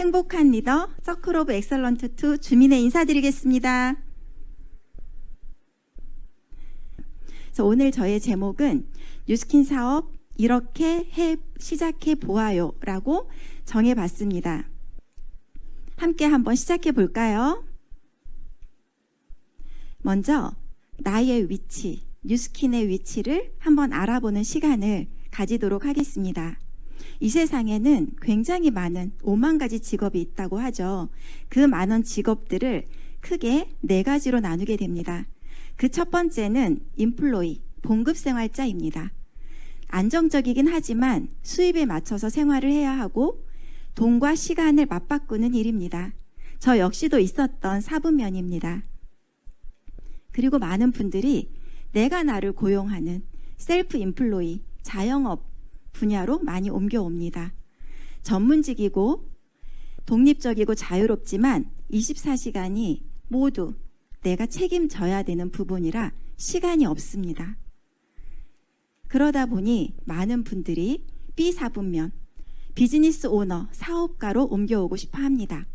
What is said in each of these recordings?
행복한 리더 서클 오브 엑설런트 2 주민의 인사드리겠습니다. 그래서 오늘 저의 제목은 뉴스킨 사업 이렇게 시작해 보아요 라고 정해봤습니다. 함께 한번 시작해 볼까요? 먼저 나의 위치, 뉴스킨의 위치를 한번 알아보는 시간을 가지도록 하겠습니다. 이 세상에는 굉장히 많은 5만 가지 직업이 있다고 하죠. 그 많은 직업들을 크게 4가지로 나누게 됩니다. 그 첫 번째는 인플로이, 봉급생활자입니다. 안정적이긴 하지만 수입에 맞춰서 생활을 해야 하고 돈과 시간을 맞바꾸는 일입니다. 저 역시도 있었던 사분면입니다. 그리고 많은 분들이 내가 나를 고용하는 셀프 인플로이, 자영업 분야로 많이 옮겨옵니다. 전문직이고 독립적이고 자유롭지만 24시간이 모두 내가 책임져야 되는 부분이라 시간이 없습니다. 그러다 보니 많은 분들이 B사분면, 비즈니스 오너, 사업가로 옮겨오고 싶어 합니다.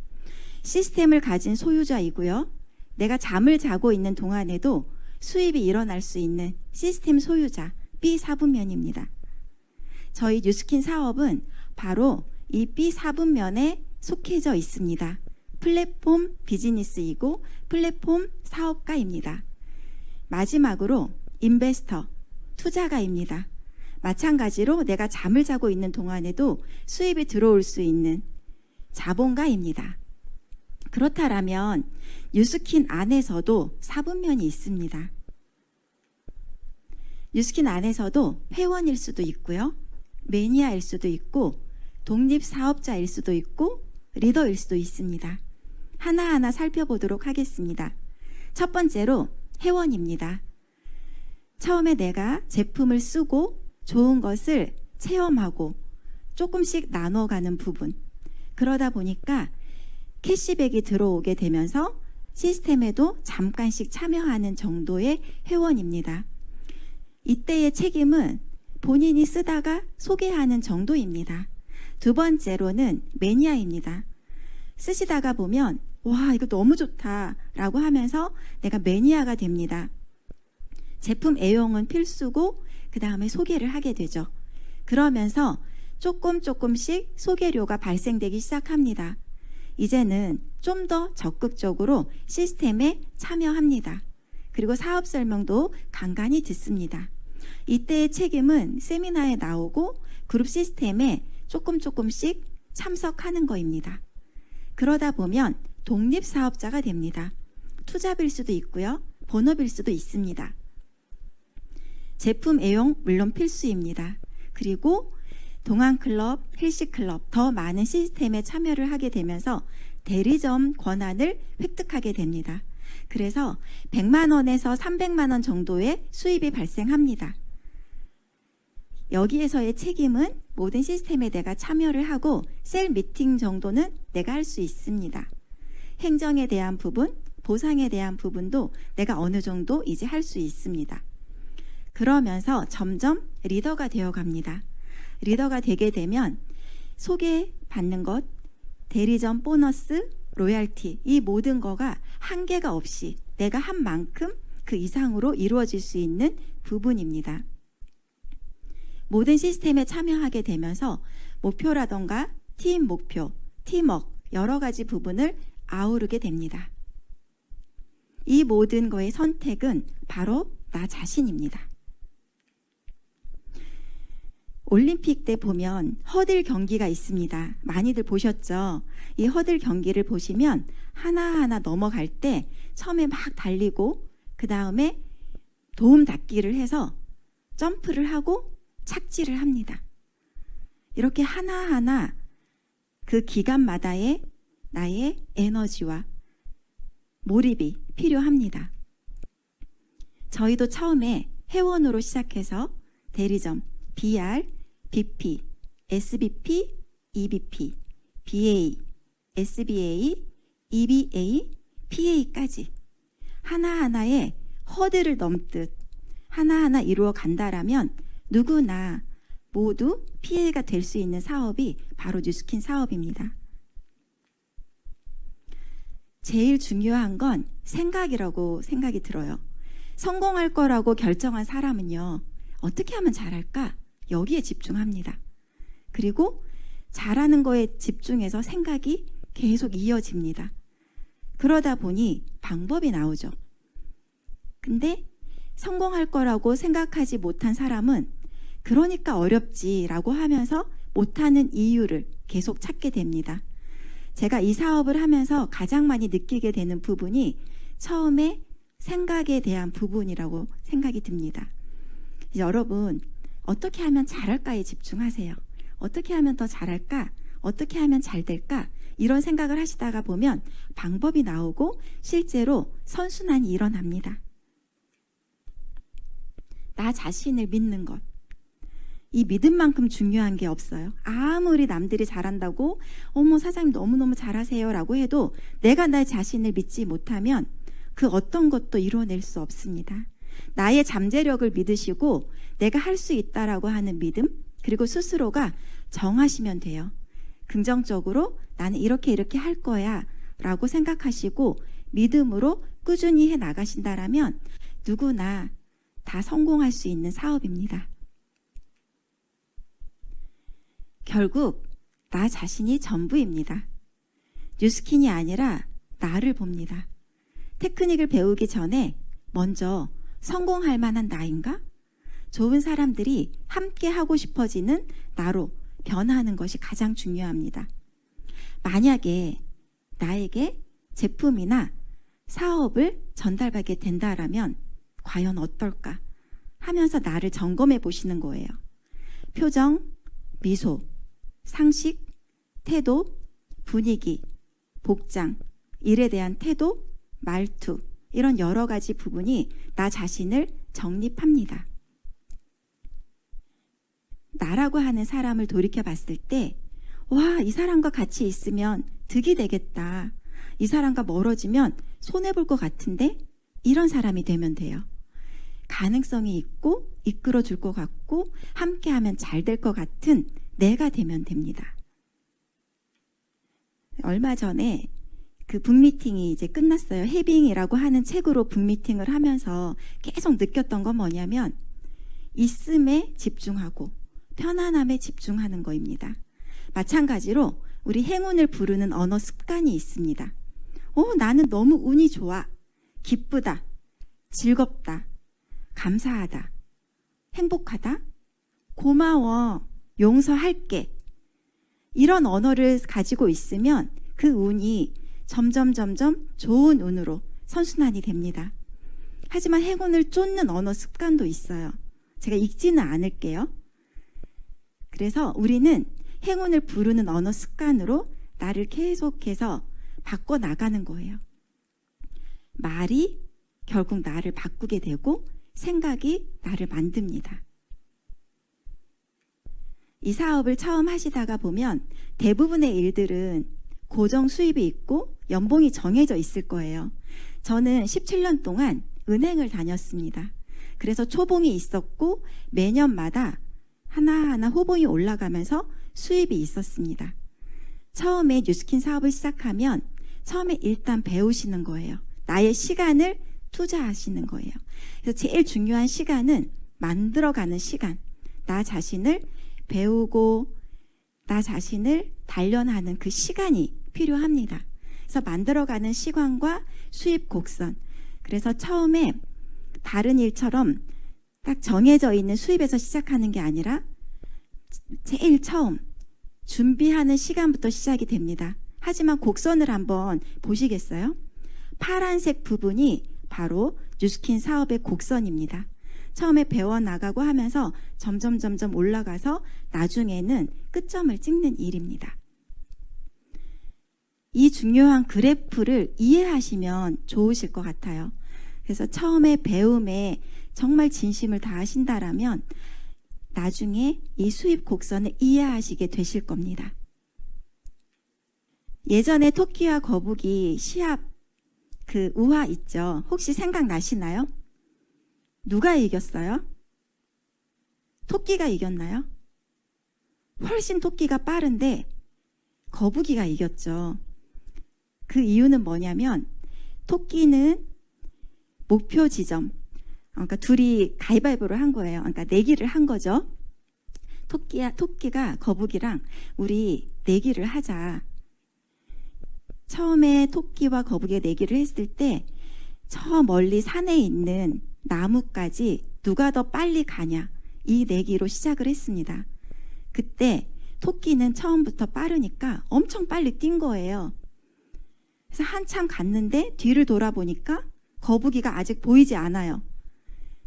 시스템을 가진 소유자이고요. 내가 잠을 자고 있는 동안에도 수입이 일어날 수 있는 시스템 소유자, B사분면입니다. 저희 뉴스킨 사업은 바로 이 B사분면에 속해져 있습니다. 플랫폼 비즈니스이고 플랫폼 사업가입니다. 마지막으로 인베스터, 투자가입니다. 마찬가지로 내가 잠을 자고 있는 동안에도 수입이 들어올 수 있는 자본가입니다. 그렇다면 뉴스킨 안에서도 사분면이 있습니다. 뉴스킨 안에서도 회원일 수도 있고요. 매니아일 수도 있고 독립사업자일 수도 있고 리더일 수도 있습니다. 하나하나 살펴보도록 하겠습니다. 첫 번째로 회원입니다. 처음에 내가 제품을 쓰고 좋은 것을 체험하고 조금씩 나눠가는 부분. 그러다 보니까 캐시백이 들어오게 되면서 시스템에도 잠깐씩 참여하는 정도의 회원입니다. 이때의 책임은 본인이 쓰다가 소개하는 정도입니다. 두 번째로는 매니아입니다. 쓰시다가 보면 와 이거 너무 좋다 라고 하면서 내가 매니아가 됩니다. 제품 애용은 필수고 그 다음에 소개를 하게 되죠. 그러면서 조금씩 소개료가 발생되기 시작합니다. 이제는 좀 더 적극적으로 시스템에 참여합니다. 그리고 사업 설명도 간간히 듣습니다. 이때의 책임은 세미나에 나오고 그룹 시스템에 조금씩 참석하는 거입니다. 그러다 보면 독립사업자가 됩니다. 투잡일 수도 있고요. 본업일 수도 있습니다. 제품 애용 물론 필수입니다. 그리고 동안클럽, 헬스클럽 더 많은 시스템에 참여를 하게 되면서 대리점 권한을 획득하게 됩니다. 그래서 100만 원에서 300만 원 정도의 수입이 발생합니다. 여기에서의 책임은 모든 시스템에 내가 참여를 하고 셀 미팅 정도는 내가 할 수 있습니다. 행정에 대한 부분, 보상에 대한 부분도 내가 어느 정도 이제 할 수 있습니다. 그러면서 점점 리더가 되어 갑니다. 리더가 되게 되면 소개받는 것, 대리점 보너스, 로얄티 이 모든 거가 한계가 없이 내가 한 만큼 그 이상으로 이루어질 수 있는 부분입니다. 모든 시스템에 참여하게 되면서 목표라던가 팀 목표, 팀워크 여러 가지 부분을 아우르게 됩니다. 이 모든 거의 선택은 바로 나 자신입니다. 올림픽 때 보면 허들 경기가 있습니다. 많이들 보셨죠? 이 허들 경기를 보시면 하나하나 넘어갈 때 처음에 막 달리고 그 다음에 도움 닫기를 해서 점프를 하고 착지를 합니다. 이렇게 하나하나 그 기간마다의 나의 에너지와 몰입이 필요합니다. 저희도 처음에 회원으로 시작해서 대리점, BR, BP, SBP, EBP, BA, SBA, EBA, PA까지 하나하나의 허들을 넘듯 하나하나 이루어 간다라면 누구나 모두 피해가 될 수 있는 사업이 바로 뉴스킨 사업입니다. 제일 중요한 건 생각이라고 생각이 들어요. 성공할 거라고 결정한 사람은요, 어떻게 하면 잘할까? 여기에 집중합니다. 그리고 잘하는 거에 집중해서 생각이 계속 이어집니다. 그러다 보니 방법이 나오죠. 근데 성공할 거라고 생각하지 못한 사람은 그러니까 어렵지라고 하면서 못하는 이유를 계속 찾게 됩니다. 제가 이 사업을 하면서 가장 많이 느끼게 되는 부분이 처음에 생각에 대한 부분이라고 생각이 듭니다. 여러분, 어떻게 하면 잘할까에 집중하세요. 어떻게 하면 더 잘할까? 어떻게 하면 잘 될까? 이런 생각을 하시다가 보면 방법이 나오고 실제로 선순환이 일어납니다. 나 자신을 믿는 것. 이 믿음만큼 중요한 게 없어요. 아무리 남들이 잘한다고 어머 사장님 너무너무 잘하세요 라고 해도 내가 나 자신을 믿지 못하면 그 어떤 것도 이뤄낼 수 없습니다. 나의 잠재력을 믿으시고 내가 할 수 있다라고 하는 믿음, 그리고 스스로가 정하시면 돼요. 긍정적으로 나는 이렇게 할 거야 라고 생각하시고 믿음으로 꾸준히 해 나가신다라면 누구나 다 성공할 수 있는 사업입니다. 결국 나 자신이 전부입니다. 뉴스킨이 아니라 나를 봅니다. 테크닉을 배우기 전에 먼저 성공할 만한 나인가? 좋은 사람들이 함께 하고 싶어지는 나로 변화하는 것이 가장 중요합니다. 만약에 나에게 제품이나 사업을 전달받게 된다라면 과연 어떨까 하면서 나를 점검해 보시는 거예요. 표정, 미소, 상식, 태도, 분위기, 복장, 일에 대한 태도, 말투, 이런 여러 가지 부분이 나 자신을 정립합니다. 나라고 하는 사람을 돌이켜 봤을 때, 와, 이 사람과 같이 있으면 득이 되겠다. 이 사람과 멀어지면 손해볼 것 같은데? 이런 사람이 되면 돼요. 가능성이 있고 이끌어 줄 것 같고 함께하면 잘 될 것 같은 내가 되면 됩니다. 얼마 전에 그 북미팅이 이제 끝났어요. 해빙이라고 하는 책으로 북미팅을 하면서 계속 느꼈던 건 뭐냐면 있음에 집중하고 편안함에 집중하는 거입니다. 마찬가지로 우리 행운을 부르는 언어 습관이 있습니다. 나는 너무 운이 좋아. 기쁘다. 즐겁다. 감사하다. 행복하다. 고마워. 용서할게. 이런 언어를 가지고 있으면 그 운이 점점 좋은 운으로 선순환이 됩니다. 하지만 행운을 쫓는 언어 습관도 있어요. 제가 읽지는 않을게요. 그래서 우리는 행운을 부르는 언어 습관으로 나를 계속해서 바꿔나가는 거예요. 말이 결국 나를 바꾸게 되고 생각이 나를 만듭니다. 이 사업을 처음 하시다가 보면 대부분의 일들은 고정 수입이 있고 연봉이 정해져 있을 거예요. 저는 17년 동안 은행을 다녔습니다. 그래서 초봉이 있었고 매년마다 하나하나 호봉이 올라가면서 수입이 있었습니다. 처음에 뉴스킨 사업을 시작하면 처음에 일단 배우시는 거예요. 나의 시간을 투자하시는 거예요. 그래서 제일 중요한 시간은 만들어가는 시간. 나 자신을 배우고 나 자신을 단련하는 그 시간이 필요합니다. 그래서 만들어가는 시간과 수입 곡선. 그래서 처음에 다른 일처럼 딱 정해져 있는 수입에서 시작하는 게 아니라 제일 처음 준비하는 시간부터 시작이 됩니다. 하지만 곡선을 한번 보시겠어요? 파란색 부분이 바로 뉴스킨 사업의 곡선입니다. 처음에 배워나가고 하면서 점점 올라가서 나중에는 끝점을 찍는 일입니다. 이 중요한 그래프를 이해하시면 좋으실 것 같아요. 그래서 처음에 배움에 정말 진심을 다하신다라면 나중에 이 수입 곡선을 이해하시게 되실 겁니다. 예전에 토끼와 거북이 시합 그 우화 있죠? 혹시 생각나시나요? 누가 이겼어요? 토끼가 이겼나요? 훨씬 토끼가 빠른데 거북이가 이겼죠. 그 이유는 뭐냐면 토끼는 목표 지점, 그러니까 둘이 가위바위보를 한 거예요. 그러니까 내기를 한 거죠. 토끼가 거북이랑 우리 내기를 하자. 처음에 토끼와 거북이가 내기를 했을 때 저 멀리 산에 있는 나무까지 누가 더 빨리 가냐, 이 내기로 시작을 했습니다. 그때 토끼는 처음부터 빠르니까 엄청 빨리 뛴 거예요. 그래서 한참 갔는데 뒤를 돌아보니까 거북이가 아직 보이지 않아요.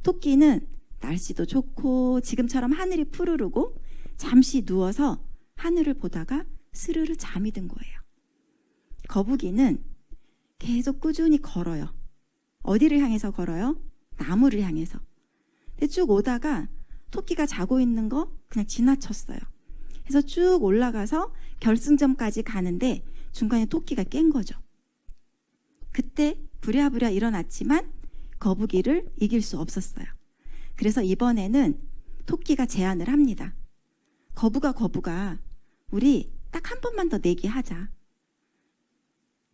토끼는 날씨도 좋고 지금처럼 하늘이 푸르르고 잠시 누워서 하늘을 보다가 스르르 잠이 든 거예요. 거북이는 계속 꾸준히 걸어요. 어디를 향해서 걸어요? 나무를 향해서. 근데 쭉 오다가 토끼가 자고 있는 거 그냥 지나쳤어요. 그래서 쭉 올라가서 결승점까지 가는데 중간에 토끼가 깬 거죠. 그때 부랴부랴 일어났지만 거북이를 이길 수 없었어요. 그래서 이번에는 토끼가 제안을 합니다. 거북아, 우리 딱 한 번만 더 내기하자.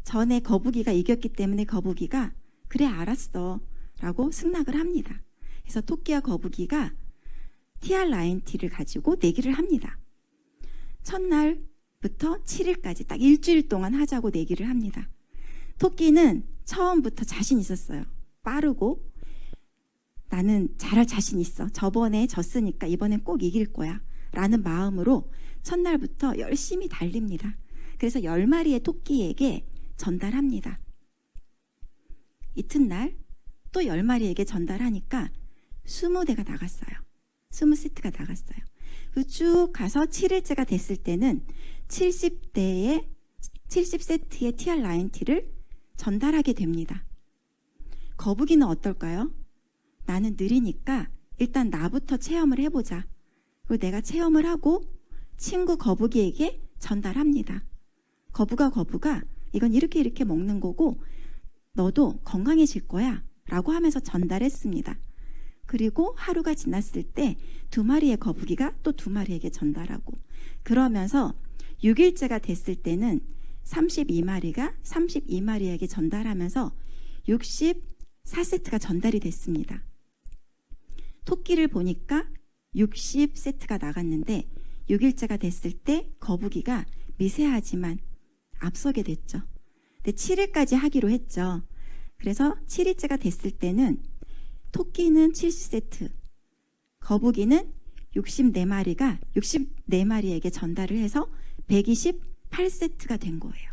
전에 거북이가 이겼기 때문에 거북이가 그래 알았어 라고 승낙을 합니다. 그래서 토끼와 거북이가 TR9T를 가지고 내기를 합니다. 첫날부터 7일까지 딱 일주일 동안 하자고 내기를 합니다. 토끼는 처음부터 자신 있었어요. 빠르고 나는 잘할 자신 있어. 저번에 졌으니까 이번엔 꼭 이길 거야 라는 마음으로 첫날부터 열심히 달립니다. 그래서 10마리의 토끼에게 전달합니다. 이튿날 또 10마리에게 전달하니까 20대가 나갔어요. 20세트가 나갔어요. 쭉 가서 7일째가 됐을 때는 70세트의 TR9T를 전달하게 됩니다. 거북이는 어떨까요? 나는 느리니까 일단 나부터 체험을 해보자. 그리고 내가 체험을 하고 친구 거북이에게 전달합니다. 거북아, 이건 이렇게 먹는 거고 너도 건강해질 거야 라고 하면서 전달했습니다. 그리고 하루가 지났을 때 2마리의 거북이가 또 2마리에게 전달하고, 그러면서 6일째가 됐을 때는 32마리가 32마리에게 전달하면서 64세트가 전달이 됐습니다. 토끼를 보니까 60세트가 나갔는데 6일째가 됐을 때 거북이가 미세하지만 앞서게 됐죠. 근데 7일까지 하기로 했죠. 그래서 7일째가 됐을 때는 토끼는 70세트, 거북이는 64마리에게 전달을 해서 128세트가 된 거예요.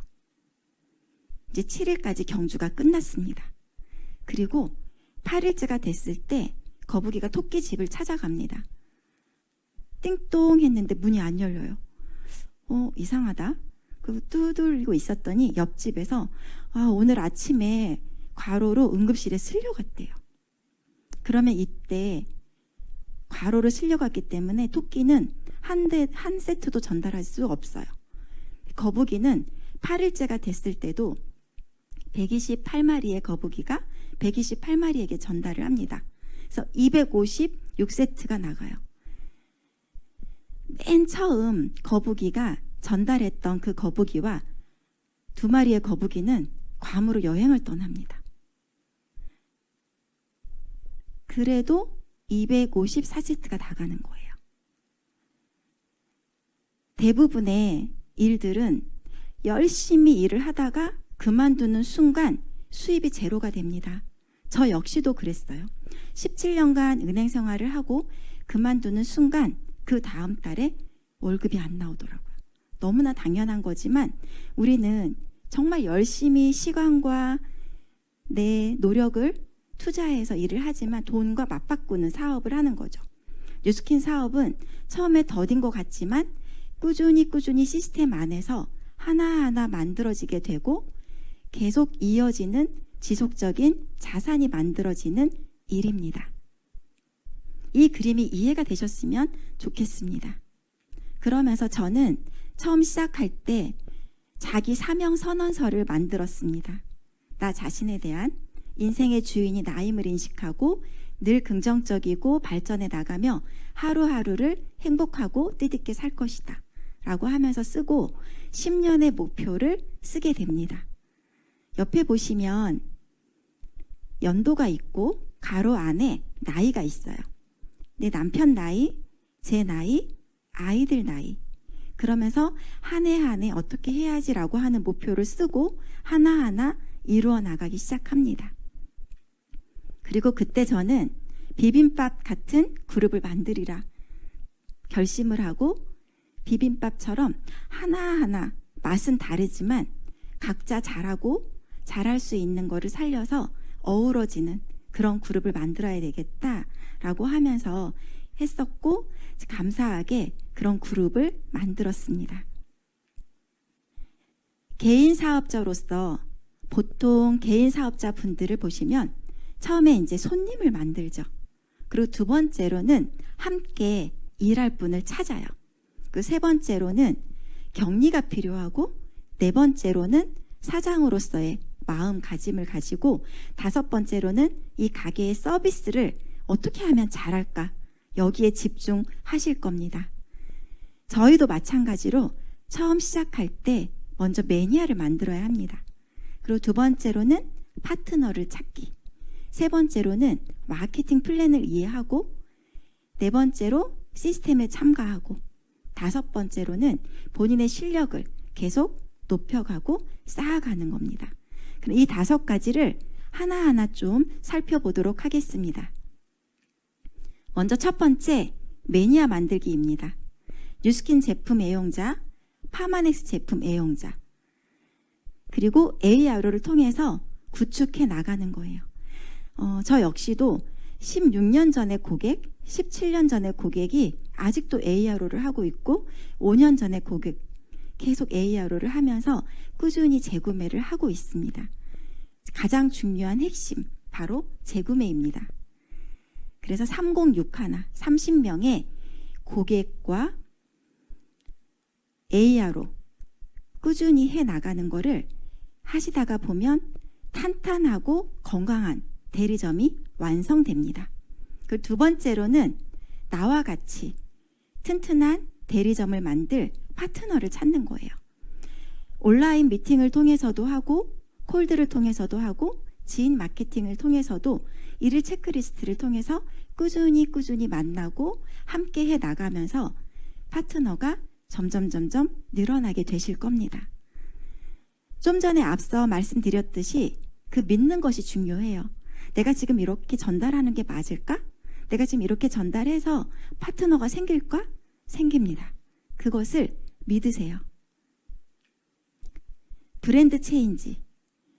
이제 7일까지 경주가 끝났습니다. 그리고 8일째가 됐을 때 거북이가 토끼 집을 찾아갑니다. 띵동 했는데 문이 안 열려요. 이상하다. 그리고 두들리고 있었더니 옆집에서 오늘 아침에 과로로 응급실에 실려갔대요. 그러면 이때 과로를 실려갔기 때문에 토끼는 한 세트도 전달할 수 없어요. 거북이는 8일째가 됐을 때도 128마리의 거북이가 128마리에게 전달을 합니다. 그래서 256세트가 나가요. 맨 처음 거북이가 전달했던 그 거북이와 2마리의 거북이는 괌으로 여행을 떠납니다. 그래도 254세트가 나가는 거예요. 대부분의 일들은 열심히 일을 하다가 그만두는 순간 수입이 제로가 됩니다. 저 역시도 그랬어요. 17년간 은행 생활을 하고 그만두는 순간 그 다음 달에 월급이 안 나오더라고요. 너무나 당연한 거지만 우리는 정말 열심히 시간과 내 노력을 투자해서 일을 하지만 돈과 맞바꾸는 사업을 하는 거죠. 뉴스킨 사업은 처음에 더딘 것 같지만 꾸준히 시스템 안에서 하나하나 만들어지게 되고 계속 이어지는 지속적인 자산이 만들어지는 일입니다. 이 그림이 이해가 되셨으면 좋겠습니다. 그러면서 저는 처음 시작할 때 자기 사명 선언서를 만들었습니다. 나 자신에 대한, 인생의 주인이 나임을 인식하고 늘 긍정적이고 발전해 나가며 하루하루를 행복하고 뜻있게 살 것이다 라고 하면서 쓰고 10년의 목표를 쓰게 됩니다. 옆에 보시면 연도가 있고 가로 안에 나이가 있어요. 내 남편 나이, 제 나이, 아이들 나이. 그러면서 한 해 한 해 어떻게 해야지라고 하는 목표를 쓰고 하나하나 이루어 나가기 시작합니다. 그리고 그때 저는 비빔밥 같은 그룹을 만들이라 결심을 하고 비빔밥처럼 하나하나 맛은 다르지만 각자 잘하고 잘할 수 있는 거를 살려서 어우러지는 그런 그룹을 만들어야 되겠다라고 하면서 했었고 감사하게 그런 그룹을 만들었습니다. 개인 사업자로서 보통 개인 사업자 분들을 보시면 처음에 이제 손님을 만들죠. 그리고 두 번째로는 함께 일할 분을 찾아요. 그 세 번째로는 격리가 필요하고 네 번째로는 사장으로서의 마음가짐을 가지고 다섯 번째로는 이 가게의 서비스를 어떻게 하면 잘할까 여기에 집중하실 겁니다. 저희도 마찬가지로 처음 시작할 때 먼저 매니아를 만들어야 합니다. 그리고 두 번째로는 파트너를 찾기, 세 번째로는 마케팅 플랜을 이해하고 네 번째로 시스템에 참가하고 다섯 번째로는 본인의 실력을 계속 높여가고 쌓아가는 겁니다. 그럼 이 다섯 가지를 하나하나 좀 살펴보도록 하겠습니다. 먼저 첫 번째, 매니아 만들기입니다. 뉴스킨 제품 애용자, 파마넥스 제품 애용자, 그리고 ARO를 통해서 구축해 나가는 거예요. 저 역시도 16년 전의 고객, 17년 전의 고객이 아직도 ARO를 하고 있고 5년 전의 고객 계속 ARO를 하면서 꾸준히 재구매를 하고 있습니다. 가장 중요한 핵심, 바로 재구매입니다. 그래서 306 하나, 30명의 고객과 ARO 꾸준히 해 나가는 거를 하시다가 보면 탄탄하고 건강한 대리점이 완성됩니다. 그 두 번째로는 나와 같이 튼튼한 대리점을 만들 파트너를 찾는 거예요. 온라인 미팅을 통해서도 하고 콜드를 통해서도 하고 지인 마케팅을 통해서도 일일 체크리스트를 통해서 꾸준히 만나고 함께 해 나가면서 파트너가 점점 늘어나게 되실 겁니다. 좀 전에 앞서 말씀드렸듯이 그 믿는 것이 중요해요. 내가 지금 이렇게 전달하는 게 맞을까? 내가 지금 이렇게 전달해서 파트너가 생길까? 생깁니다. 그것을 믿으세요. 브랜드 체인지.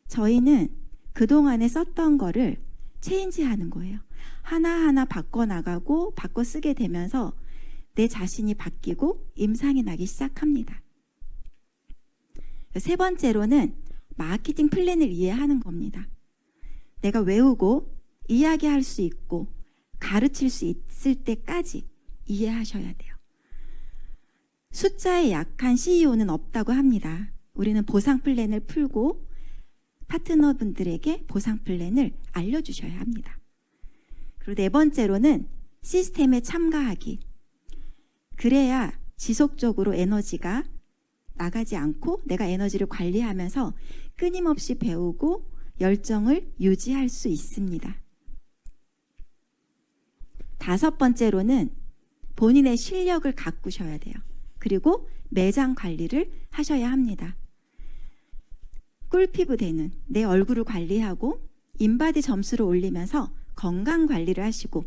저희는 그동안에 썼던 거를 체인지하는 거예요. 하나하나 바꿔나가고 바꿔 쓰게 되면서 내 자신이 바뀌고 임상이 나기 시작합니다. 세 번째로는 마케팅 플랜을 이해하는 겁니다. 내가 외우고 이야기할 수 있고 가르칠 수 있을 때까지 이해하셔야 돼요. 숫자에 약한 CEO는 없다고 합니다. 우리는 보상 플랜을 풀고 파트너분들에게 보상 플랜을 알려주셔야 합니다. 그리고 네 번째로는 시스템에 참가하기. 그래야 지속적으로 에너지가 나가지 않고 내가 에너지를 관리하면서 끊임없이 배우고 열정을 유지할 수 있습니다. 다섯 번째로는 본인의 실력을 가꾸셔야 돼요. 그리고 매장 관리를 하셔야 합니다. 꿀피부 되는 내 얼굴을 관리하고 인바디 점수를 올리면서 건강 관리를 하시고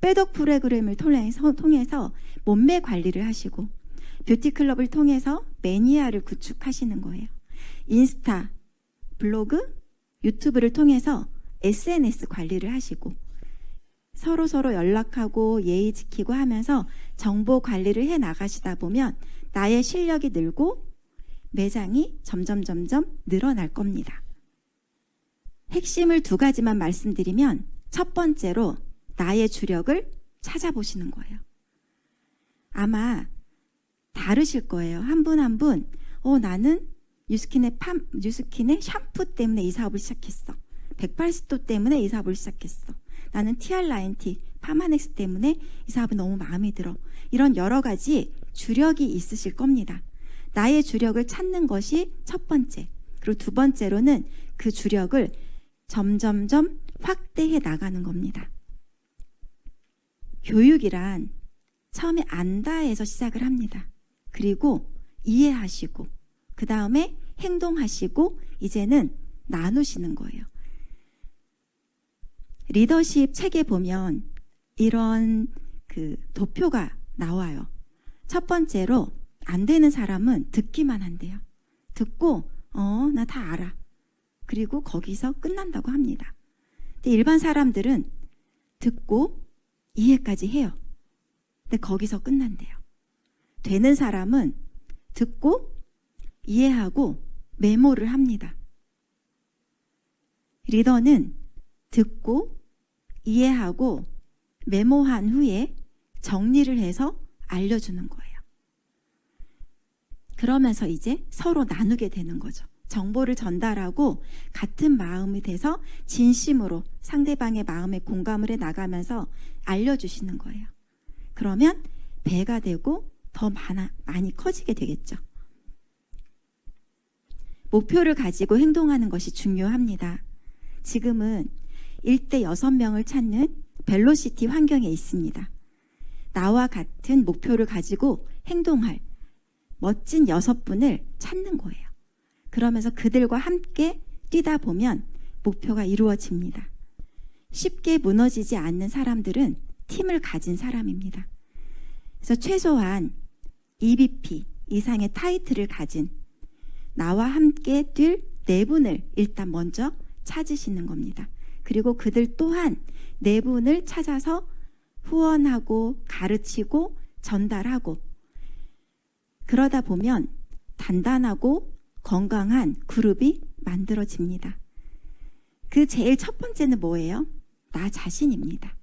빼독 프로그램을 통해서 몸매 관리를 하시고 뷰티클럽을 통해서 매니아를 구축하시는 거예요. 인스타, 블로그, 유튜브를 통해서 SNS 관리를 하시고 서로 연락하고 예의 지키고 하면서 정보 관리를 해 나가시다 보면 나의 실력이 늘고 매장이 점점 늘어날 겁니다. 핵심을 두 가지만 말씀드리면 첫 번째로 나의 주력을 찾아보시는 거예요. 아마 다르실 거예요. 한 분 한 분 나는 뉴스킨의 샴푸 때문에 이 사업을 시작했어. 180도 때문에 이 사업을 시작했어. 나는 TR9T, 파마넥스 때문에 이 사업이 너무 마음에 들어. 이런 여러 가지 주력이 있으실 겁니다. 나의 주력을 찾는 것이 첫 번째. 그리고 두 번째로는 그 주력을 점점점 확대해 나가는 겁니다. 교육이란 처음에 안다에서 시작을 합니다. 그리고 이해하시고 그 다음에 행동하시고 이제는 나누시는 거예요. 리더십 책에 보면 이런 그 도표가 나와요. 첫 번째로 안 되는 사람은 듣기만 한대요. 듣고 나 다 알아. 그리고 거기서 끝난다고 합니다. 근데 일반 사람들은 듣고 이해까지 해요. 근데 거기서 끝난대요. 되는 사람은 듣고 이해하고 메모를 합니다. 리더는 듣고 이해하고 메모한 후에 정리를 해서 알려주는 거예요. 그러면서 이제 서로 나누게 되는 거죠. 정보를 전달하고 같은 마음이 돼서 진심으로 상대방의 마음에 공감을 해 나가면서 알려주시는 거예요. 그러면 배가 되고 더 많이 커지게 되겠죠. 목표를 가지고 행동하는 것이 중요합니다. 지금은 1대 6명을 찾는 벨로시티 환경에 있습니다. 나와 같은 목표를 가지고 행동할 멋진 6분을 찾는 거예요. 그러면서 그들과 함께 뛰다 보면 목표가 이루어집니다. 쉽게 무너지지 않는 사람들은 팀을 가진 사람입니다. 그래서 최소한 EVP 이상의 타이틀을 가진 나와 함께 뛸 4분을 일단 먼저 찾으시는 겁니다. 그리고 그들 또한 4분을 찾아서 후원하고 가르치고 전달하고 그러다 보면 단단하고 건강한 그룹이 만들어집니다. 그 제일 첫 번째는 뭐예요? 나 자신입니다.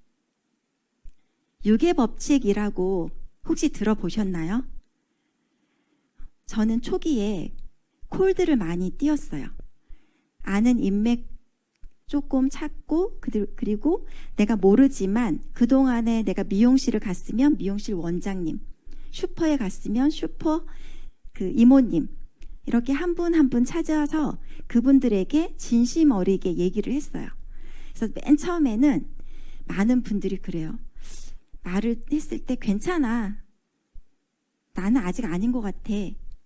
6의 법칙이라고 혹시 들어보셨나요? 저는 초기에 콜드를 많이 띄었어요. 아는 인맥 조금 찾고 그리고 내가 모르지만 그동안에 내가 미용실을 갔으면 미용실 원장님, 슈퍼에 갔으면 슈퍼 그 이모님 이렇게 한 분 한 분 찾아서 그분들에게 진심 어리게 얘기를 했어요. 그래서 맨 처음에는 많은 분들이 그래요. 말을 했을 때 괜찮아. 나는 아직 아닌 것 같아.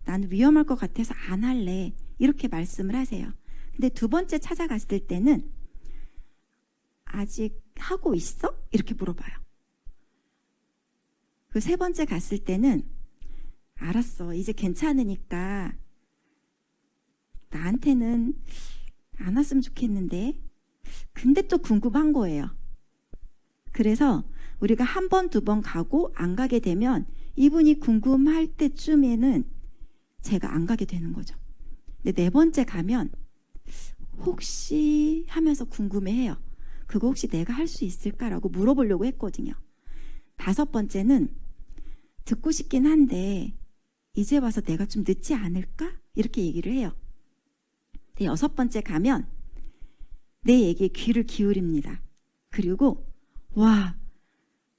나는 위험할 것 같아서 안 할래. 이렇게 말씀을 하세요. 근데 두 번째 찾아갔을 때는 아직 하고 있어? 이렇게 물어봐요. 그 세 번째 갔을 때는 알았어. 이제 괜찮으니까 나한테는 안 왔으면 좋겠는데 근데 또 궁금한 거예요. 그래서 우리가 한 번, 두 번 가고 안 가게 되면 이분이 궁금할 때쯤에는 제가 안 가게 되는 거죠. 근데 네 번째 가면 혹시 하면서 궁금해해요. 그거 혹시 내가 할 수 있을까라고 물어보려고 했거든요. 5번째는 듣고 싶긴 한데 이제 와서 내가 좀 늦지 않을까? 이렇게 얘기를 해요. 근데 6번째 가면 내 얘기에 귀를 기울입니다. 그리고 와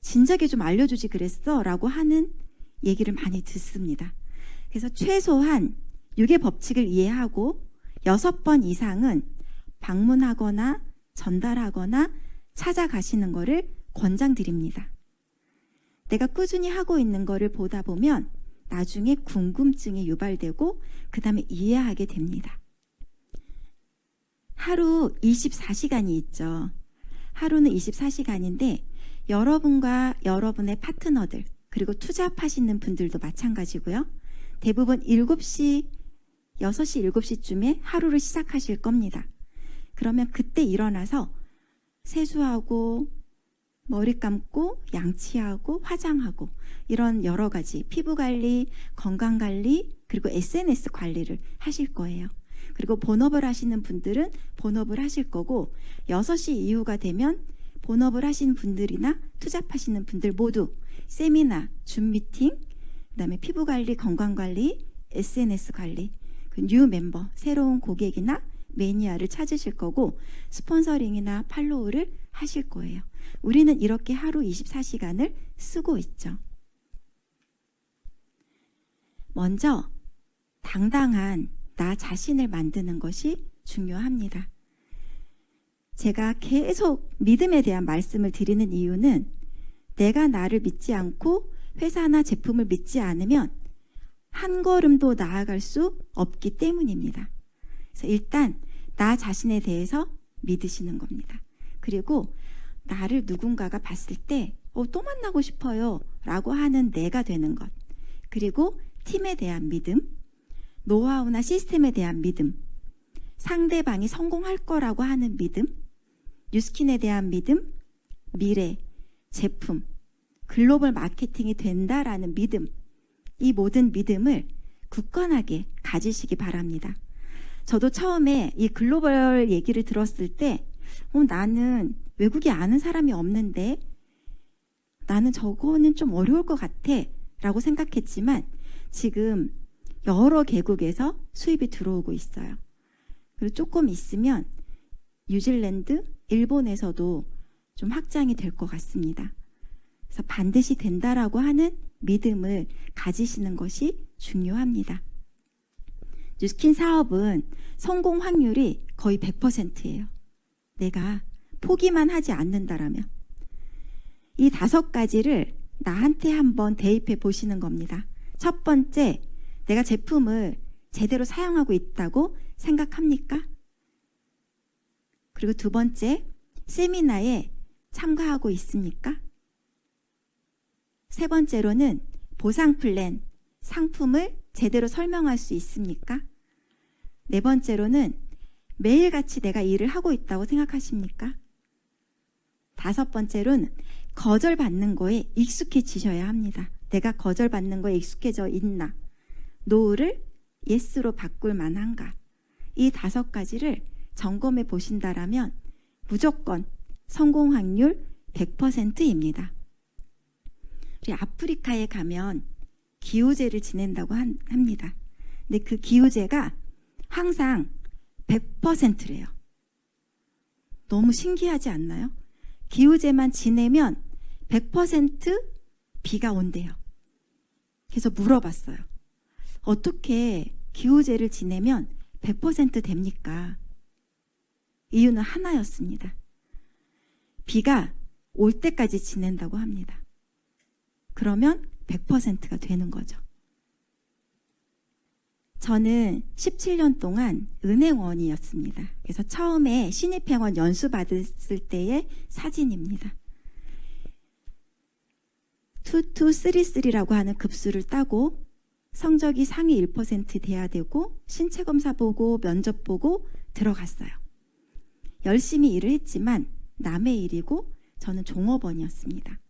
진작에 좀 알려주지 그랬어 라고 하는 얘기를 많이 듣습니다. 그래서 최소한 6의 법칙을 이해하고 6번 이상은 방문하거나 전달하거나 찾아가시는 거를 권장드립니다. 내가 꾸준히 하고 있는 거를 보다 보면 나중에 궁금증이 유발되고 그 다음에 이해하게 됩니다. 하루 24시간이 있죠. 하루는 24시간인데 여러분과 여러분의 파트너들 그리고 투잡하시는 분들도 마찬가지고요. 대부분 6시, 7시쯤에 하루를 시작하실 겁니다. 그러면 그때 일어나서 세수하고 머리 감고 양치하고 화장하고 이런 여러 가지 피부관리, 건강관리 그리고 SNS 관리를 하실 거예요. 그리고 본업을 하시는 분들은 본업을 하실 거고 6시 이후가 되면 본업을 하시는 분들이나 투잡하시는 분들 모두 세미나, 줌 미팅, 그다음에 피부관리, 건강관리, SNS 관리, 그 뉴 멤버, 새로운 고객이나 매니아를 찾으실 거고 스폰서링이나 팔로우를 하실 거예요. 우리는 이렇게 하루 24시간을 쓰고 있죠. 먼저 당당한 나 자신을 만드는 것이 중요합니다. 제가 계속 믿음에 대한 말씀을 드리는 이유는 내가 나를 믿지 않고 회사나 제품을 믿지 않으면 한 걸음도 나아갈 수 없기 때문입니다. 그래서 일단 나 자신에 대해서 믿으시는 겁니다. 그리고 나를 누군가가 봤을 때 또 만나고 싶어요 라고 하는 내가 되는 것, 그리고 팀에 대한 믿음, 노하우나 시스템에 대한 믿음, 상대방이 성공할 거라고 하는 믿음, 뉴스킨에 대한 믿음, 미래, 제품, 글로벌 마케팅이 된다라는 믿음, 이 모든 믿음을 굳건하게 가지시기 바랍니다. 저도 처음에 이 글로벌 얘기를 들었을 때 나는 외국에 아는 사람이 없는데 나는 저거는 좀 어려울 것 같아 라고 생각했지만 지금 여러 개국에서 수입이 들어오고 있어요. 그리고 조금 있으면 뉴질랜드, 일본에서도 좀 확장이 될 것 같습니다. 그래서 반드시 된다라고 하는 믿음을 가지시는 것이 중요합니다. 뉴스킨 사업은 성공 확률이 거의 100%예요. 내가 포기만 하지 않는다라면. 이 5가지를 나한테 한번 대입해 보시는 겁니다. 첫 번째, 내가 제품을 제대로 사용하고 있다고 생각합니까? 그리고 두 번째, 세미나에 참가하고 있습니까? 세 번째로는 보상 플랜, 상품을 제대로 설명할 수 있습니까? 네 번째로는 매일같이 내가 일을 하고 있다고 생각하십니까? 5번째로는 거절받는 거에 익숙해지셔야 합니다. 내가 거절받는 거에 익숙해져 있나? 노를 예스로 바꿀 만한가? 이 5가지를 점검해 보신다라면 무조건 성공 확률 100%입니다. 우리 아프리카에 가면 기후제를 지낸다고 합니다. 근데 그 기후제가 항상 100%래요. 너무 신기하지 않나요? 기후제만 지내면 100% 비가 온대요. 그래서 물어봤어요. 어떻게 기후제를 지내면 100% 됩니까? 이유는 하나였습니다. 비가 올 때까지 지낸다고 합니다. 그러면 100%가 되는 거죠. 저는 17년 동안 은행원이었습니다. 그래서 처음에 신입행원 연수 받았을 때의 사진입니다. 2233라고 하는 급수를 따고 성적이 상위 1% 돼야 되고 신체 검사 보고 면접 보고 들어갔어요. 열심히 일을 했지만 남의 일이고 저는 종업원이었습니다.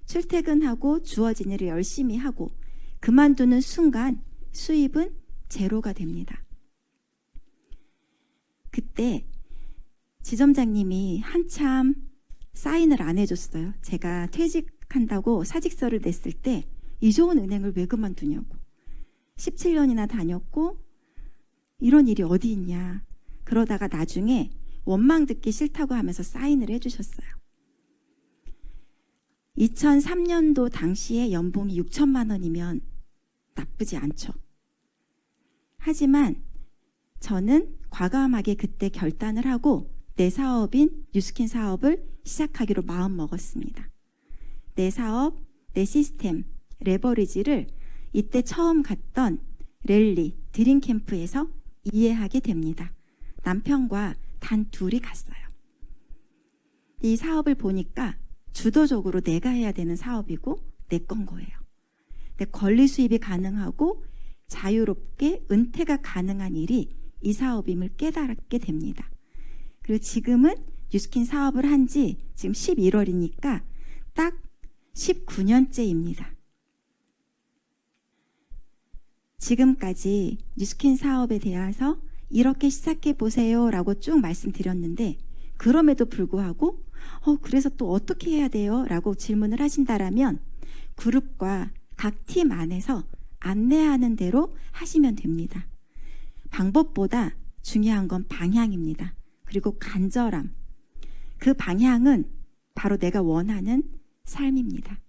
출퇴근하고 주어진 일을 열심히 하고 그만두는 순간 수입은 제로가 됩니다. 그때 지점장님이 한참 사인을 안 해줬어요. 제가 퇴직한다고 사직서를 냈을 때 이 좋은 은행을 왜 그만두냐고. 17년이나 다녔고 이런 일이 어디 있냐. 그러다가 나중에 원망 듣기 싫다고 하면서 사인을 해주셨어요. 2003년도 당시에 연봉이 6천만 원이면 나쁘지 않죠. 하지만 저는 과감하게 그때 결단을 하고 내 사업인 뉴스킨 사업을 시작하기로 마음먹었습니다. 내 사업, 내 시스템, 레버리지를 이때 처음 갔던 랠리, 드림캠프에서 이해하게 됩니다. 남편과 단 둘이 갔어요. 이 사업을 보니까 주도적으로 내가 해야 되는 사업이고 내 건 거예요. 내 권리 수입이 가능하고 자유롭게 은퇴가 가능한 일이 이 사업임을 깨닫게 됩니다. 그리고 지금은 뉴스킨 사업을 한 지 지금 11월이니까 딱 19년째입니다. 지금까지 뉴스킨 사업에 대해서 이렇게 시작해 보세요 라고 쭉 말씀드렸는데 그럼에도 불구하고 그래서 또 어떻게 해야 돼요? 라고 질문을 하신다라면 그룹과 각 팀 안에서 안내하는 대로 하시면 됩니다. 방법보다 중요한 건 방향입니다. 그리고 간절함. 그 방향은 바로 내가 원하는 삶입니다.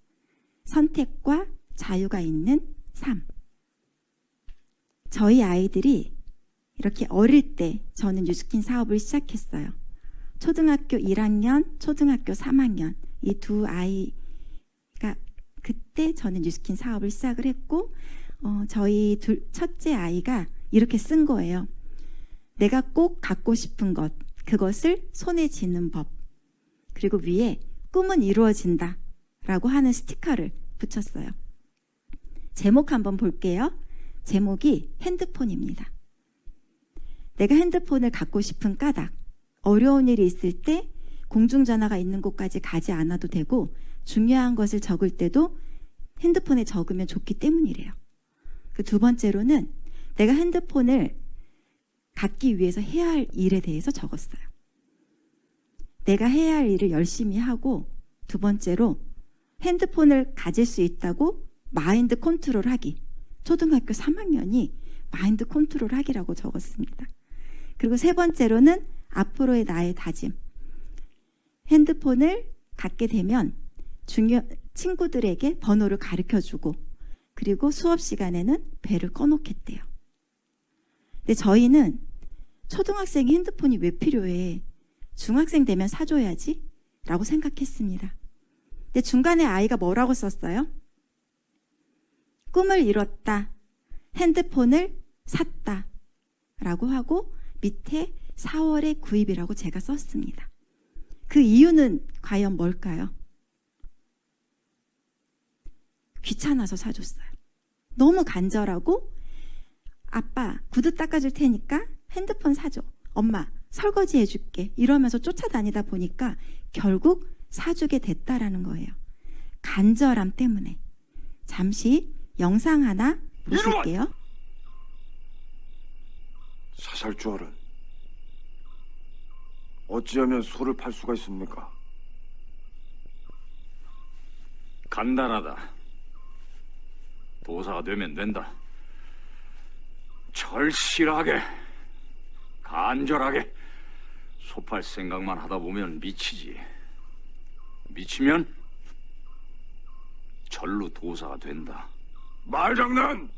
선택과 자유가 있는 삶. 저희 아이들이 이렇게 어릴 때 저는 뉴스킨 사업을 시작했어요. 초등학교 1학년, 초등학교 3학년 이 두 아이가 그때 저는 뉴스킨 사업을 시작을 했고 저희 첫째 아이가 이렇게 쓴 거예요. 내가 꼭 갖고 싶은 것, 그것을 손에 쥐는 법. 그리고 위에 꿈은 이루어진다 라고 하는 스티커를 붙였어요. 제목 한번 볼게요. 제목이 핸드폰입니다. 내가 핸드폰을 갖고 싶은 까닭. 어려운 일이 있을 때 공중전화가 있는 곳까지 가지 않아도 되고 중요한 것을 적을 때도 핸드폰에 적으면 좋기 때문이래요. 그 두 번째로는 내가 핸드폰을 갖기 위해서 해야 할 일에 대해서 적었어요. 내가 해야 할 일을 열심히 하고 두 번째로 핸드폰을 가질 수 있다고 마인드 컨트롤 하기. 초등학교 3학년이 마인드 컨트롤 하기라고 적었습니다. 그리고 세 번째로는 앞으로의 나의 다짐. 핸드폰을 갖게 되면 친구들에게 번호를 가르쳐주고 그리고 수업 시간에는 벨을 꺼놓겠대요. 근데 저희는 초등학생이 핸드폰이 왜 필요해? 중학생 되면 사줘야지 라고 생각했습니다. 근데 중간에 아이가 뭐라고 썼어요? 꿈을 이뤘다. 핸드폰을 샀다. 라고 하고 밑에 4월에 구입이라고 제가 썼습니다. 그 이유는 과연 뭘까요? 귀찮아서 사줬어요. 너무 간절하고 아빠 구두 닦아줄 테니까 핸드폰 사줘. 엄마 설거지 해줄게. 이러면서 쫓아다니다 보니까 결국 사주게 됐다라는 거예요. 간절함 때문에. 잠시 영상 하나 보실게요. 사살주얼은 어찌하면 소를 팔 수가 있습니까? 간단하다. 도사가 되면 된다. 절실하게, 간절하게 소 팔 생각만 하다 보면 미치지. 미치면 절로 도사가 된다. 말장난!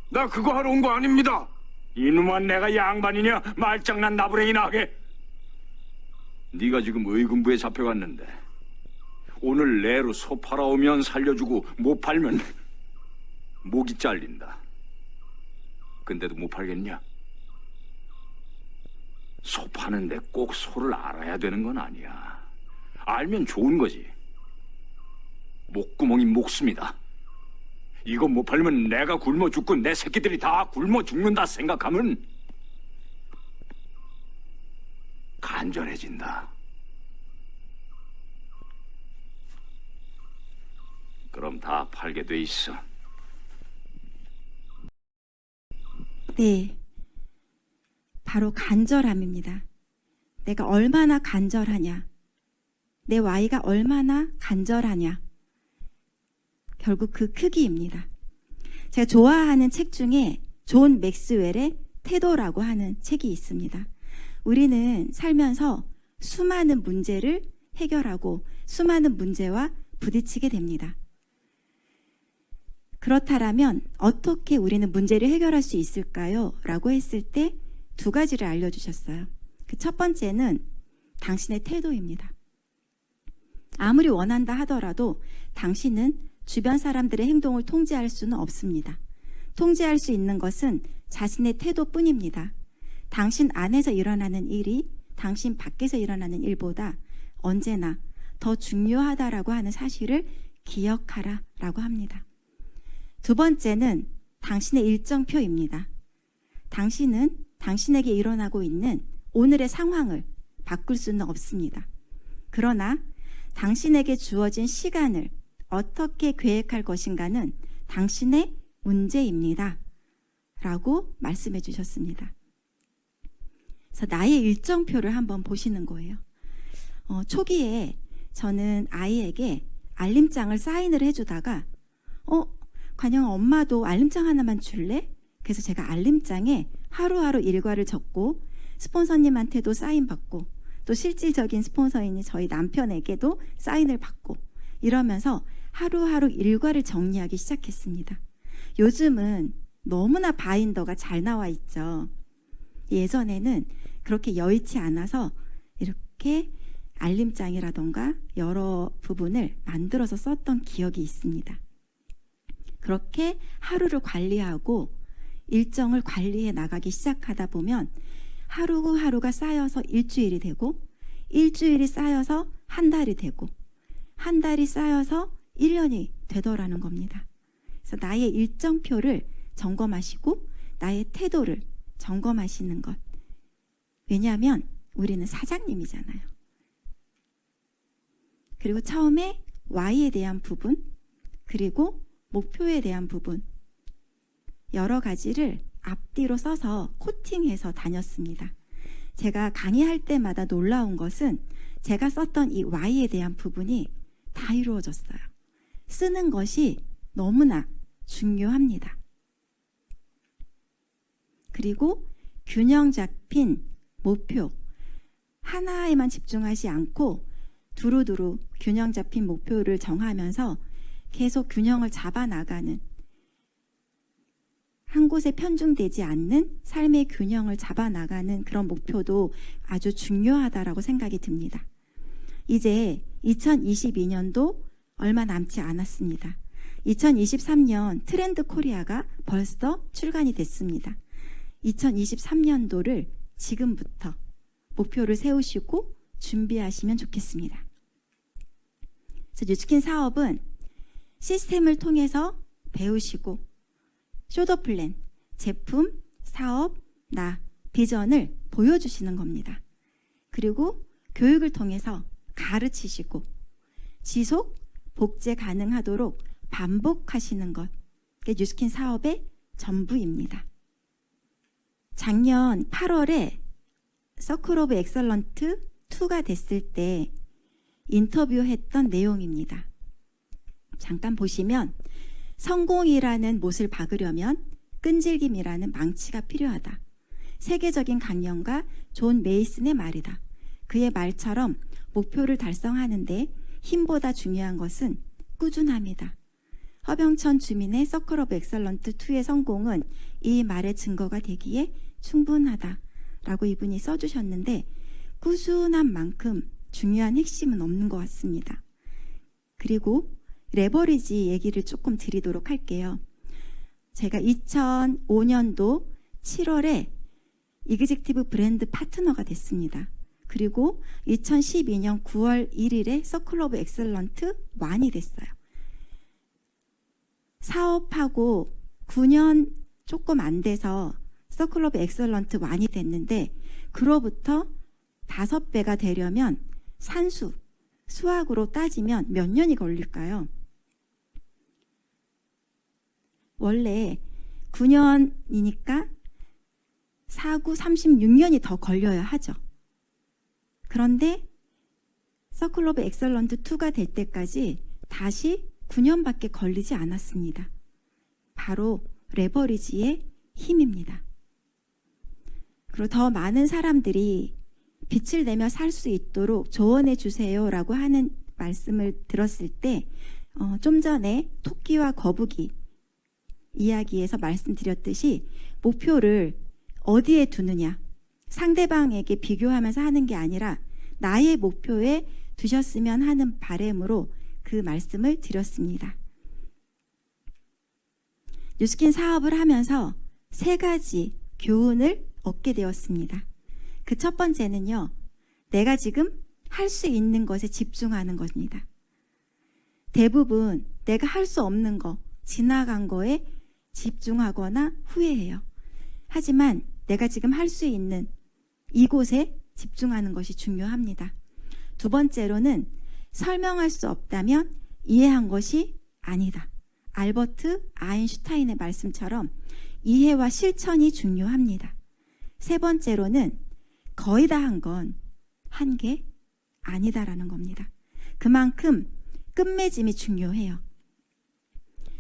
나 그거 하러 온 거 아닙니다. 이놈아, 내가 양반이냐? 말장난 나부랭이나 하게. 네가 지금 의금부에 잡혀갔는데 오늘 내로 소 팔아오면 살려주고 못 팔면 목이 잘린다. 근데도 못 팔겠냐? 소 파는데 꼭 소를 알아야 되는 건 아니야. 알면 좋은 거지. 목구멍이 목숨이다. 이거 못 팔면 내가 굶어 죽고 내 새끼들이 다 굶어 죽는다 생각하면 간절해진다. 그럼 다 팔게 돼 있어. 네, 바로 간절함입니다. 내가 얼마나 간절하냐, 내 Y가 얼마나 간절하냐, 결국 그 크기입니다. 제가 좋아하는 책 중에 존 맥스웰의 태도라고 하는 책이 있습니다. 우리는 살면서 수많은 문제를 해결하고 수많은 문제와 부딪히게 됩니다. 그렇다면 어떻게 우리는 문제를 해결할 수 있을까요? 라고 했을 때 두 가지를 알려주셨어요. 그 첫 번째는 당신의 태도입니다. 아무리 원한다 하더라도 당신은 주변 사람들의 행동을 통제할 수는 없습니다. 통제할 수 있는 것은 자신의 태도뿐입니다. 당신 안에서 일어나는 일이 당신 밖에서 일어나는 일보다 언제나 더 중요하다라고 하는 사실을 기억하라 라고 합니다. 두 번째는 당신의 일정표입니다. 당신은 당신에게 일어나고 있는 오늘의 상황을 바꿀 수는 없습니다. 그러나 당신에게 주어진 시간을 어떻게 계획할 것인가는 당신의 문제입니다. 라고 말씀해 주셨습니다. 그래서 나의 일정표를 한번 보시는 거예요. 초기에 저는 아이에게 알림장을 사인을 해주다가 관영 엄마도 알림장 하나만 줄래? 그래서 제가 알림장에 하루하루 일과를 적고 스폰서님한테도 사인 받고 또 실질적인 스폰서인이 저희 남편에게도 사인을 받고 이러면서 하루하루 일과를 정리하기 시작했습니다. 요즘은 너무나 바인더가 잘 나와 있죠. 예전에는 그렇게 여의치 않아서 이렇게 알림장이라던가 여러 부분을 만들어서 썼던 기억이 있습니다. 그렇게 하루를 관리하고 일정을 관리해 나가기 시작하다 보면 하루하루가 쌓여서 일주일이 되고, 일주일이 쌓여서 한 달이 되고, 한 달이 쌓여서 1년이 되더라는 겁니다. 그래서 나의 일정표를 점검하시고 나의 태도를 점검하시는 것. 왜냐하면 우리는 사장님이잖아요. 그리고 처음에 Y에 대한 부분, 그리고 목표에 대한 부분, 여러 가지를 앞뒤로 써서 코팅해서 다녔습니다. 제가 강의할 때마다 놀라운 것은 제가 썼던 이 Y에 대한 부분이 다 이루어졌어요. 쓰는 것이 너무나 중요합니다. 그리고 균형 잡힌 목표, 하나에만 집중하지 않고 두루두루 균형 잡힌 목표를 정하면서 계속 균형을 잡아나가는, 한 곳에 편중되지 않는 삶의 균형을 잡아나가는 그런 목표도 아주 중요하다라고 생각이 듭니다. 이제 2022년도 얼마 남지 않았습니다. 2023년 트렌드 코리아가 벌써 출간이 됐습니다. 2023년도를 지금부터 목표를 세우시고 준비하시면 좋겠습니다. 그래서 뉴스킨 사업은 시스템을 통해서 배우시고 쇼더 플랜, 제품, 사업, 나, 비전을 보여주시는 겁니다. 그리고 교육을 통해서 가르치시고 지속, 복제 가능하도록 반복하시는 것, 그게 뉴스킨 사업의 전부입니다. 작년 8월에 서클 오브 엑설런트 2가 됐을 때 인터뷰했던 내용입니다. 잠깐 보시면, 성공이라는 못을 박으려면 끈질김이라는 망치가 필요하다. 세계적인 강령가 존 메이슨의 말이다. 그의 말처럼 목표를 달성하는데 힘보다 중요한 것은 꾸준함이다. 허병천 주민의 서클 오브 엑설런트 2의 성공은 이 말의 증거가 되기에 충분하다라고 이분이 써주셨는데, 꾸준한 만큼 중요한 핵심은 없는 것 같습니다. 그리고 레버리지 얘기를 조금 드리도록 할게요. 제가 2005년도 7월에 이그젝티브 브랜드 파트너가 됐습니다. 그리고 2012년 9월 1일에 서클 오브 엑설런트 1이 됐어요. 사업하고 9년 조금 안 돼서 서클 오브 엑설런트 1이 됐는데, 그로부터 5배가 되려면 산수, 수학으로 따지면 몇 년이 걸릴까요? 원래 9년이니까 4, 9, 36년이 더 걸려야 하죠. 그런데 서클 오브 엑설런트 2가 될 때까지 다시 9년밖에 걸리지 않았습니다. 바로 레버리지의 힘입니다. 그리고 더 많은 사람들이 빛을 내며 살 수 있도록 조언해 주세요라고 하는 말씀을 들었을 때, 좀 전에 토끼와 거북이 이야기에서 말씀드렸듯이 목표를 어디에 두느냐, 상대방에게 비교하면서 하는 게 아니라 나의 목표에 두셨으면 하는 바람으로 그 말씀을 드렸습니다. 뉴스킨 사업을 하면서 3가지 교훈을 얻게 되었습니다. 그 첫 번째는요, 내가 지금 할 수 있는 것에 집중하는 겁니다. 대부분 내가 할 수 없는 거, 지나간 거에 집중하거나 후회해요. 하지만 내가 지금 할 수 있는 이곳에 집중하는 것이 중요합니다. 두 번째로는 설명할 수 없다면 이해한 것이 아니다. 알버트 아인슈타인의 말씀처럼 이해와 실천이 중요합니다. 세 번째로는 거의 다 한 건 한 게 아니다라는 겁니다. 그만큼 끝맺음이 중요해요.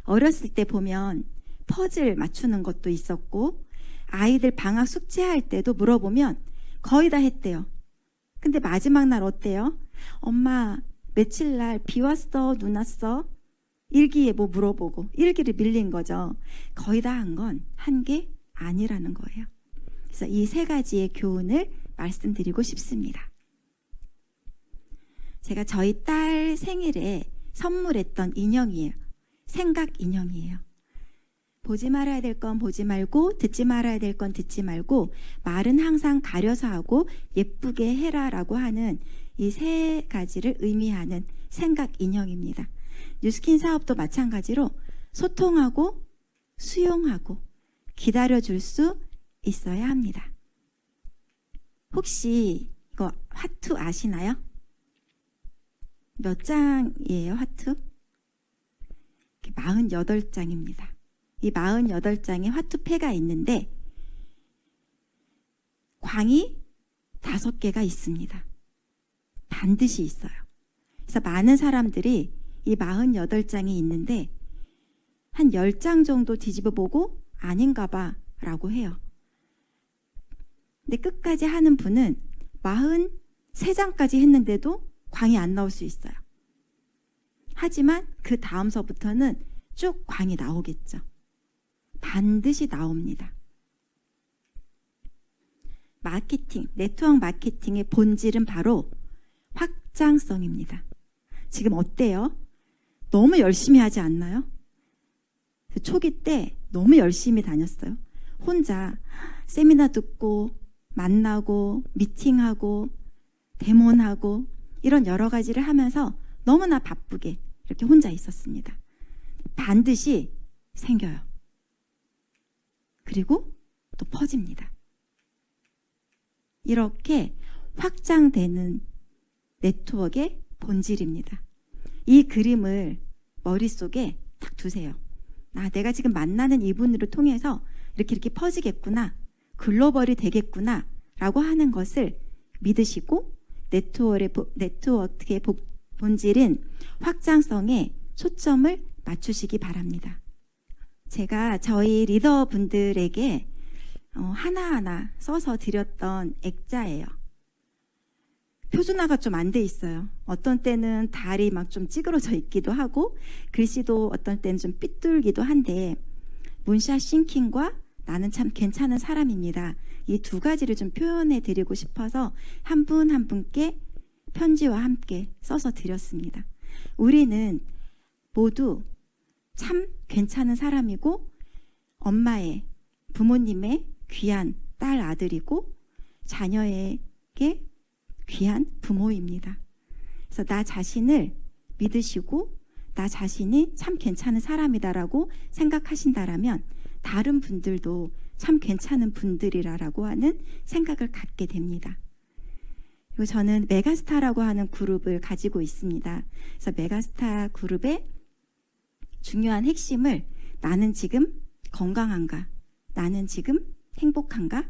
어렸을 때 보면 퍼즐 맞추는 것도 있었고, 아이들 방학 숙제할 때도 물어보면 거의 다 했대요. 근데 마지막 날 어때요? 엄마 며칠 날 비 왔어? 눈 왔어? 일기예보 물어보고 일기를 밀린 거죠. 거의 다 한 건 한 게 아니라는 거예요. 그래서 이 세 가지의 교훈을 말씀드리고 싶습니다. 제가 저희 딸 생일에 선물했던 인형이에요. 생각 인형이에요. 보지 말아야 될 건 보지 말고 듣지 말아야 될 건 듣지 말고 말은 항상 가려서 하고 예쁘게 해라라고 하는 이 세 가지를 의미하는 생각 인형입니다. 뉴스킨 사업도 마찬가지로 소통하고 수용하고 기다려줄 수 있어야 합니다. 혹시 이거 화투 아시나요? 몇 장이에요, 화투? 48장입니다. 이 48장의 화투패가 있는데 광이 5개가 있습니다. 반드시 있어요. 그래서 많은 사람들이 이 48장이 있는데 한 10장 정도 뒤집어 보고 아닌가 봐 라고 해요. 근데 끝까지 하는 분은 43장까지 했는데도 광이 안 나올 수 있어요. 하지만 그 다음서부터는 쭉 광이 나오겠죠. 반드시 나옵니다. 마케팅, 네트워크 마케팅의 본질은 바로 확장성입니다. 지금 어때요? 너무 열심히 하지 않나요? 초기 때 너무 열심히 다녔어요. 혼자 세미나 듣고 만나고 미팅하고 데몬하고 이런 여러 가지를 하면서 너무나 바쁘게 이렇게 혼자 있었습니다. 반드시 생겨요. 그리고 또 퍼집니다. 이렇게 확장되는 네트워크의 본질입니다. 이 그림을 머릿속에 딱 두세요. 아, 내가 지금 만나는 이분을 통해서 이렇게 퍼지겠구나. 글로벌이 되겠구나. 라고 하는 것을 믿으시고 네트워크의 본질인 확장성에 초점을 맞추시기 바랍니다. 제가 저희 리더분들에게 하나하나 써서 드렸던 액자예요. 표준화가 좀 안 돼 있어요. 어떤 때는 달이 막 좀 찌그러져 있기도 하고 글씨도 어떤 때는 좀 삐뚤기도 한데 문샷 싱킹과 나는 참 괜찮은 사람입니다. 이 두 가지를 좀 표현해 드리고 싶어서 한 분 한 분께 편지와 함께 써서 드렸습니다. 우리는 모두 참 괜찮은 사람이고 엄마의 부모님의 귀한 딸 아들이고 자녀에게 귀한 부모입니다. 그래서 나 자신을 믿으시고 나 자신이 참 괜찮은 사람이다라고 생각하신다라면 다른 분들도 참 괜찮은 분들이라고 하는 생각을 갖게 됩니다. 그리고 저는 메가스타라고 하는 그룹을 가지고 있습니다. 그래서 메가스타 그룹의 중요한 핵심을 나는 지금 건강한가? 나는 지금 행복한가?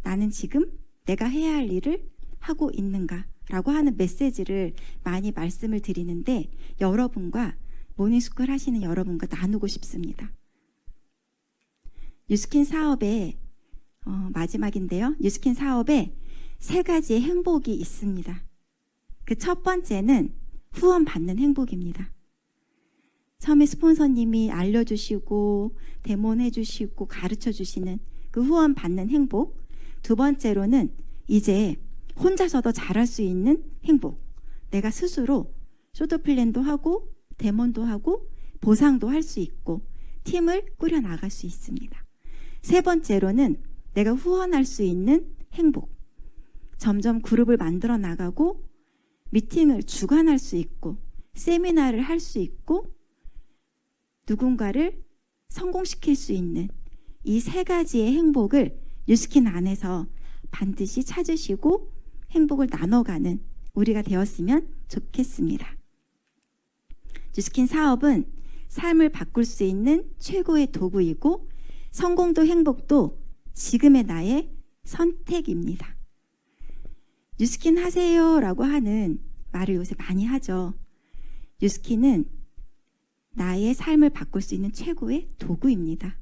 나는 지금 내가 해야 할 일을 하고 있는가? 라고 하는 메시지를 많이 말씀을 드리는데 여러분과 모닝스쿨 하시는 여러분과 나누고 싶습니다. 뉴스킨 사업의 마지막인데요. 뉴스킨 사업에 3가지의 행복이 있습니다. 그 첫 번째는 후원 받는 행복입니다. 처음에 스폰서님이 알려주시고 데몬해주시고 가르쳐주시는 그 후원 받는 행복. 두 번째로는 이제 혼자서도 잘할 수 있는 행복. 내가 스스로 쇼트 플랜도 하고 데몬도 하고 보상도 할 수 있고 팀을 꾸려나갈 수 있습니다. 세 번째로는 내가 후원할 수 있는 행복. 점점 그룹을 만들어 나가고 미팅을 주관할 수 있고 세미나를 할 수 있고 누군가를 성공시킬 수 있는 이 3가지의 행복을 뉴스킨 안에서 반드시 찾으시고 행복을 나눠가는 우리가 되었으면 좋겠습니다. 뉴스킨 사업은 삶을 바꿀 수 있는 최고의 도구이고 성공도 행복도 지금의 나의 선택입니다. 뉴스킨 하세요 라고 하는 말을 요새 많이 하죠. 뉴스킨은 나의 삶을 바꿀 수 있는 최고의 도구입니다.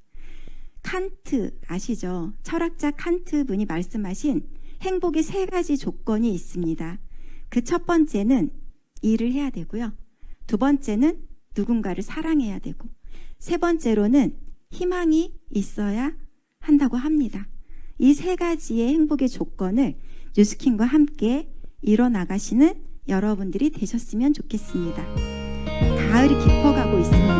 칸트 아시죠? 철학자 칸트 분이 말씀하신 행복의 3가지 조건이 있습니다. 그 첫 번째는 일을 해야 되고요. 두 번째는 누군가를 사랑해야 되고 세 번째로는 희망이 있어야 한다고 합니다. 이 세 가지의 행복의 조건을 뉴스킨과 함께 이뤄나가시는 여러분들이 되셨으면 좋겠습니다. 가을이 깊어가고 있습니다.